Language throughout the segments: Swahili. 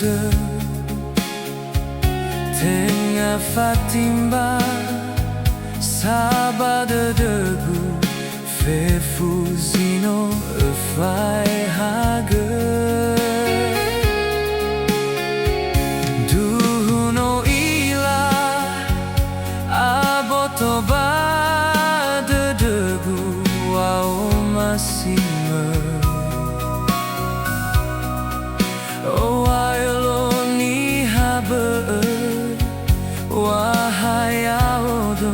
de Tengah Fatimba Sabada degu Fefuzino Fai Hage Duhuno ila Abotoba de degu Wao masime Oh ailo ni habe Wahai aodo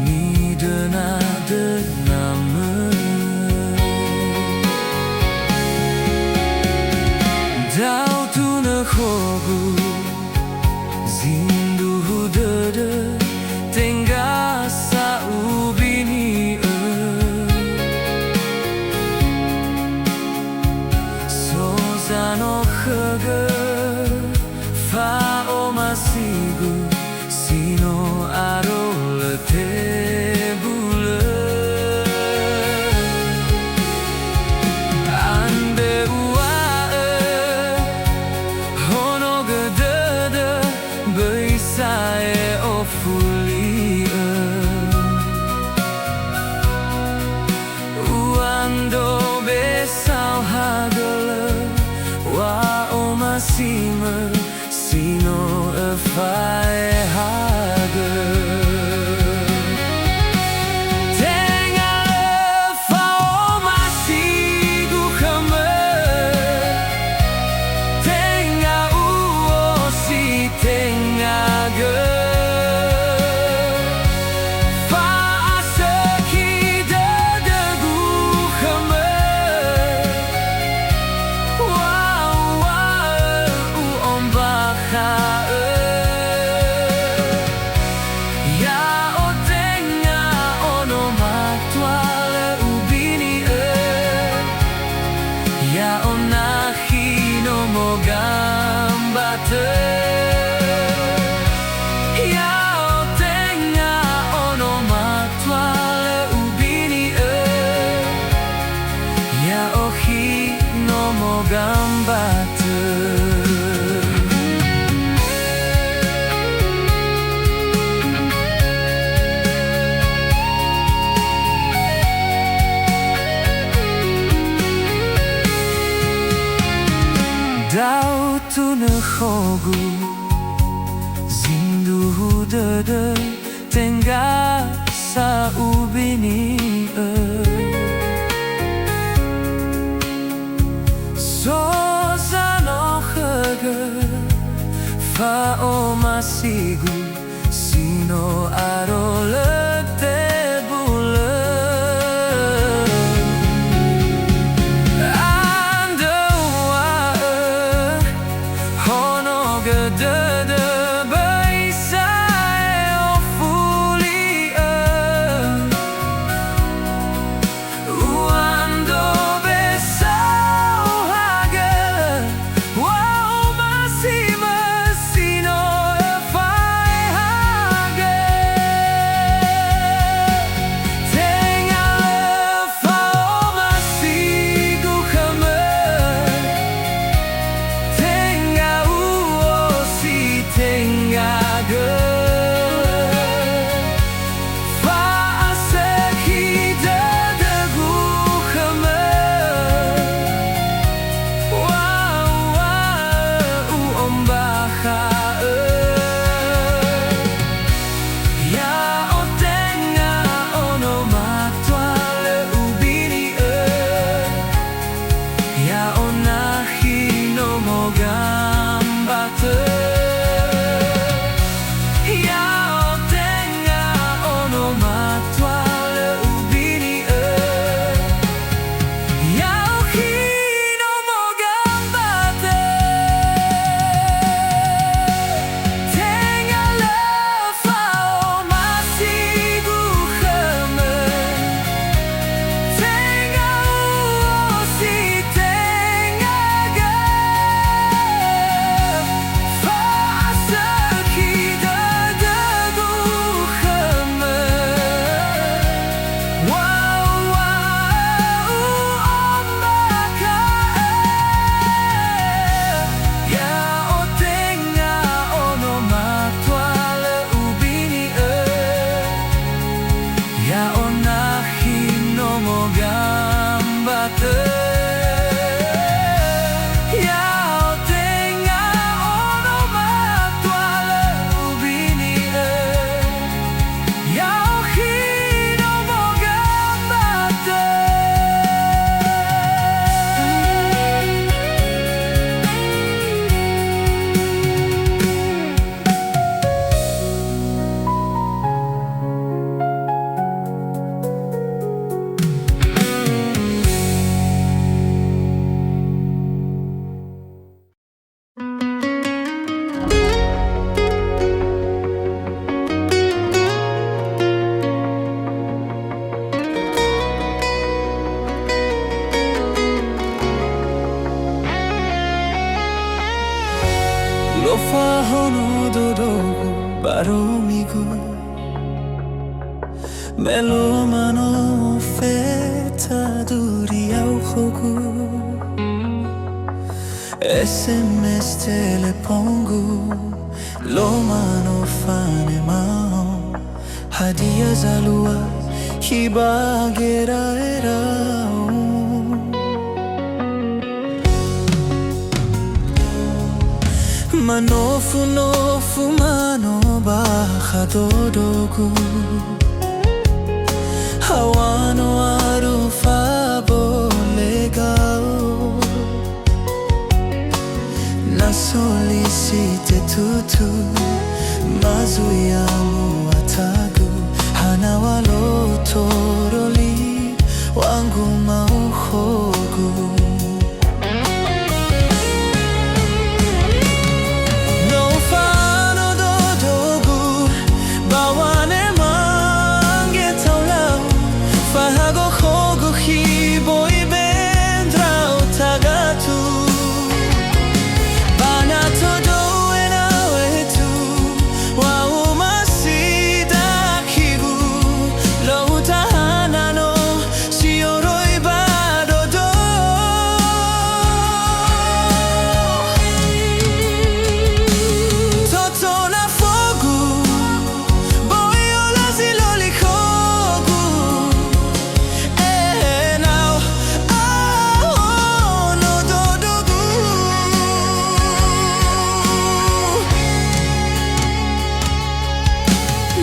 ni dena dename Dau tu ne khogu zindu dede Tengah sa ubini Sozano khege Fa o masigu Sino arole tebule Ande uae Hono gedede Beisae ofulie Uando besau hagele Wa o masime Sino fai hage Tengah fao masigu khame Tengah uosi tengah ge Fa aseki dedegu khame Wow u ombakha Ya onahi no mo gambate Ya o tenga ono matwale ubini Ya ohi no mo gambate Dau tu ne khogu zindu dede Tengah sa ubini Sozano khege Fa o masigu Sino arole tebule Gedede beisae ofulie Uando besau hage Wao masime sino fai hage Lofa hono dodogu baromigu Melomano feta duri au jogu SMS telepongu Lomano fane mao Hadia zalua hibagera erao Manofu nofu mano baja dodogu Hawano arufa bolegao Na solicite tutu Mazuyamu atagu Hana walo toroli Wangu mauhogu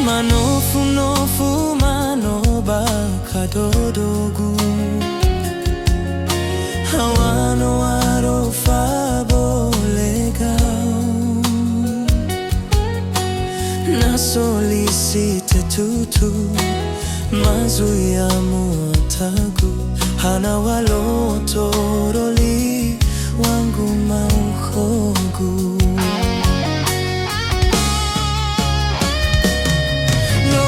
Manofu nofu mano baka dodogu Hawano arofa bolegao Na solicite tutu Mazuyamu atagu Hana walo toroli Wangu mauhogu Do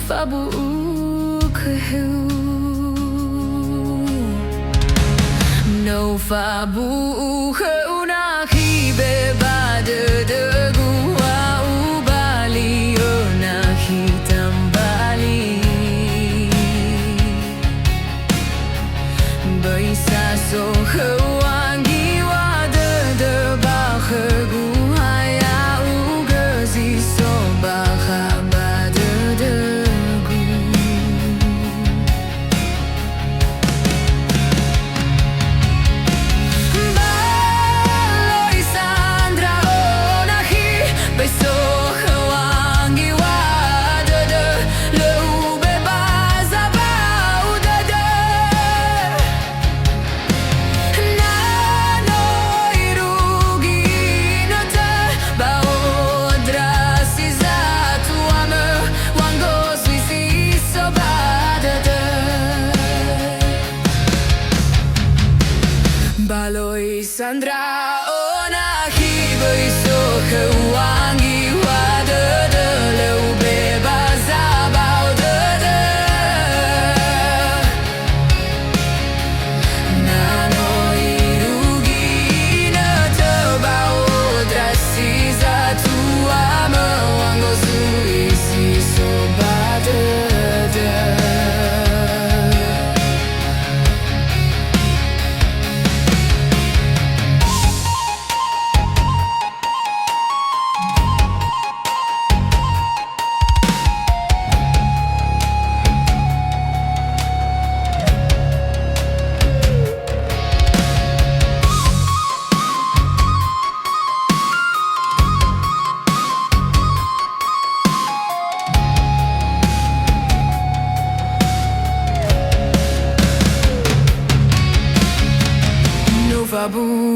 fabu ukehu no fabu ukehu na hibe bade de gua ubali na hitambali baisa so wangi wa de ba khegu haya ugazi so ba khabade de gu baloi sandra onahi beso wangi wa de le ube baza ba udade nano irugi no te ba odrasi za tuame wango suisi so badade baloi sandra onahi beso wangi wa de le ube baza ba udade nano irugi no te ba odrasi za tuame wango suisi so badade Fabu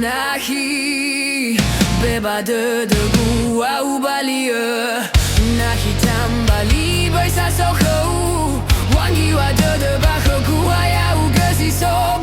nahi beba de gua ubalie nahi tambali baisa so wangi wa de ba gua ya ugazi so